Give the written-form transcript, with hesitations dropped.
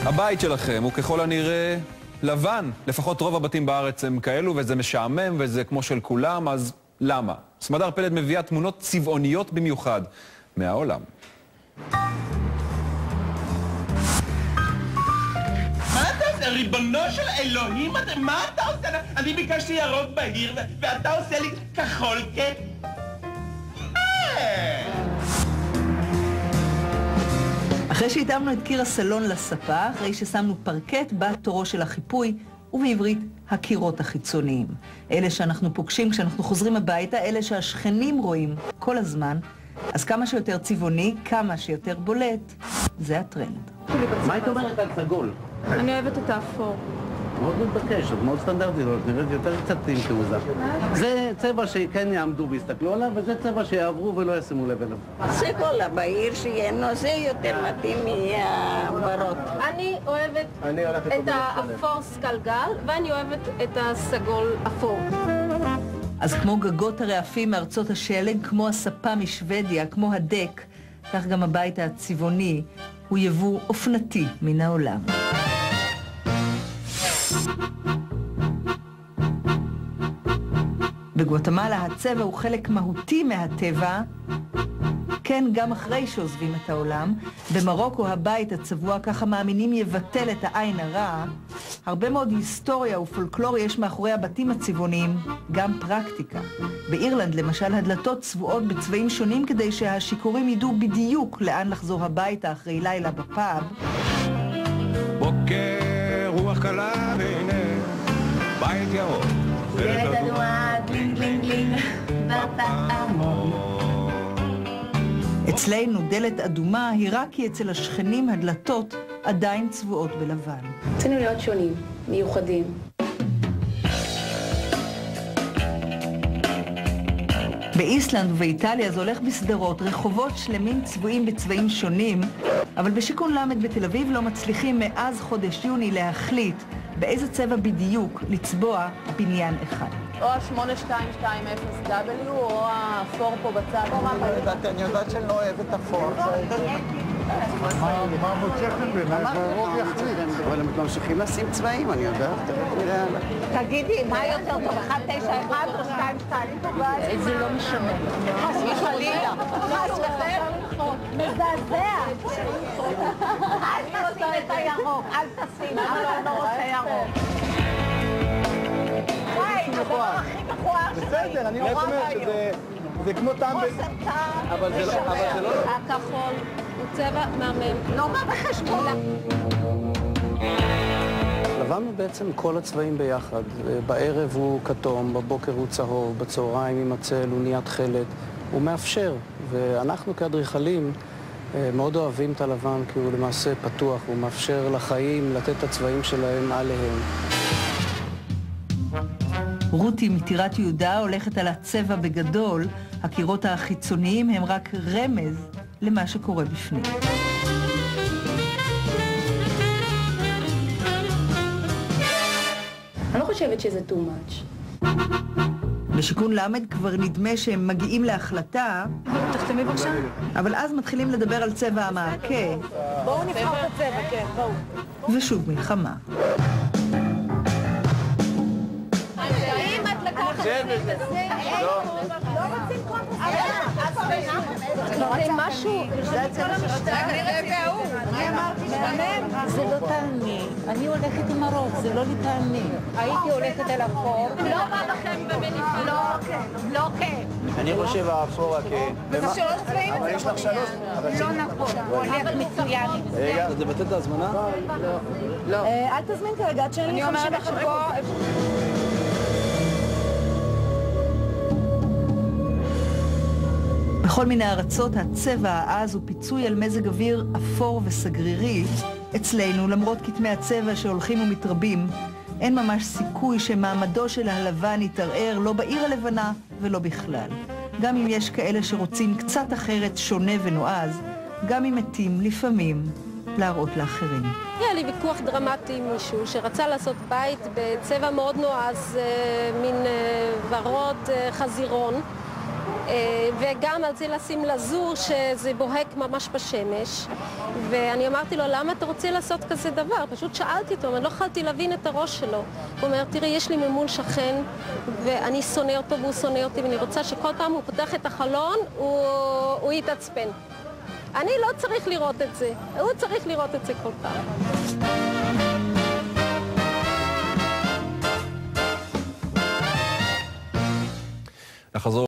הבית שלכם הוא ככל הנראה לבן. לפחות רוב הבתים בארץ הם כאלו, וזה משעמם, וזה כמו של כולם, אז למה? סמדר פלד מביאה תמונות צבעוניות במיוחד מהעולם. מה אתה עושה? ריבונו של אלוהים, מה אתה עושה? אני ביקשתי ירוק בהיר, ואתה עושה לי כחול אחרי שהתאמנו את קיר הסלון לספה, אחרי ששמנו פרקט, בא תורו של החיפוי, ובעברית הקירות החיצוניים. אלה שאנחנו פוגשים כשאנחנו חוזרים הביתה, אלה שהשכנים רואים כל הזמן, אז כמה שיותר צבעוני, כמה שיותר בולט, זה הטרנד. מה היית אומרת על סגול? אני אוהבת את האפור. מאוד מתבקש, מאוד סטנדרטי, נראית יותר קצת עם תעוזה. זה צבע שכן יעמדו ויסתכלו עליו, וזה צבע שיעברו ולא ישימו לב אליו. סגול הבהיר שיהיה נושא יותר מתאים מהוורוד. אני אוהבת את האפור סקלגל, ואני אוהבת את הסגול אפור. אז כמו גגות הרעפים מארצות השלג, כמו הספה משוודיה, כמו הדק, כך גם הבית הצבעוני הוא יבוא אופנתי מן העולם. בגואטמלה הצבע הוא חלק מהותי מהטבע, כן, גם אחרי שעוזבים את העולם. במרוקו הבית הצבוע, ככה מאמינים, יבטל את העין הרע. הרבה מאוד היסטוריה ופולקלור יש מאחורי הבתים הצבעוניים, גם פרקטיקה. באירלנד למשל הדלתות צבועות בצבעים שונים כדי שהשיכורים ידעו בדיוק לאן לחזור הביתה אחרי לילה בפאב. בוקר רוח קלה והנה בית ירוק ילד אדומה גלינג גלינג גלינג בפעמון. אצלנו דלת אדומה היא רק כי אצל השכנים הדלתות עדיין צבועות בלבן. רצינו להיות שונים, מיוחדים. באיסלנד ובאיטליה זה הולך בסדרות, רחובות שלמים צבועים בצבעים שונים, אבל בשיכון למד בתל אביב לא מצליחים מאז חודש יוני להחליט באיזה צבע בדיוק לצבוע בניין אחד. או ה-8220W או האפור פה בצד. אני יודעת שאני לא אוהבת אפור. מה מוצא חן בעיניי? הרוב יחליט. אבל הם ממשיכים לשים צבעים, אני יודעת, נראה עליי. תגידי, מה יותר טוב, 191 או 22? זה לא משנה. חס וחלילה. חס וחלילה. מזעזע. אל תשים את הירוק, אל תשים, אבל לא רוצה ירוק. וואי, זה הדבר הכי מכוער שלי. בסדר, אני רק אומר שזה כמו טעם אבל זה לא... הכחול הוא צבע מהמם. לא בא בחשבון. לבן הוא בעצם כל הצבעים ביחד. בערב הוא כתום, בבוקר הוא צהוב, בצהריים עם הצל הוא נהיה תכלת. הוא מאפשר, ואנחנו כאדריכלים מאוד אוהבים את הלבן כי הוא למעשה פתוח, הוא מאפשר לחיים לתת את הצבעים שלהם עליהם. רותי מטירת יהודה הולכת על הצבע בגדול, הקירות החיצוניים הם רק רמז למה שקורה בפנים. אני לא חושבת שזה too much. בשיכון למד כבר נדמה שהם מגיעים להחלטה, תחתמי בבקשה. אבל אז מתחילים לדבר על צבע המעקה. בואו נבחר את הצבע, כן, בואו. ושוב מלחמה. אם את לקחת את זה, לא רוצים כל זה משהו, זה הצבע שהשתיים. זה לא טעמי. אני הולכת עם הרוב, זה לא לטעמי. הייתי הולכת על אפור. לא בא לכם במניפה. לא כן. אני חושב האפור הכן. וזה שלוש צבעים. אבל יש לך שלוש. לא נכון, הוא הולך מצוין. רגע, זה בטט להזמנה? לא. אל תזמין כרגע עד שאני 50 דקות. בכל מיני ארצות הצבע העז הוא פיצוי על מזג אוויר אפור וסגרירי. אצלנו, למרות כתמי הצבע שהולכים ומתרבים, אין ממש סיכוי שמעמדו של הלבן יתערער, לא בעיר הלבנה ולא בכלל. גם אם יש כאלה שרוצים קצת אחרת, שונה ונועז, גם אם מתים לפעמים להראות לאחרים. היה לי ויכוח דרמטי עם מישהו שרצה לעשות בית בצבע מאוד נועז, מין ורוד חזירון. וגם על זה לשים לזור שזה בוהק ממש בשמש. ואני אמרתי לו, למה אתה רוצה לעשות כזה דבר? פשוט שאלתי אותו, אני לא יכולתי להבין את הראש שלו. הוא אומר, תראי, יש לי ממול שכן, ואני שונא אותו והוא שונא אותי, ואני רוצה שכל פעם הוא פותח את החלון, הוא יתעצבן. אני לא צריך לראות את זה, הוא צריך לראות את זה כל פעם. נחזור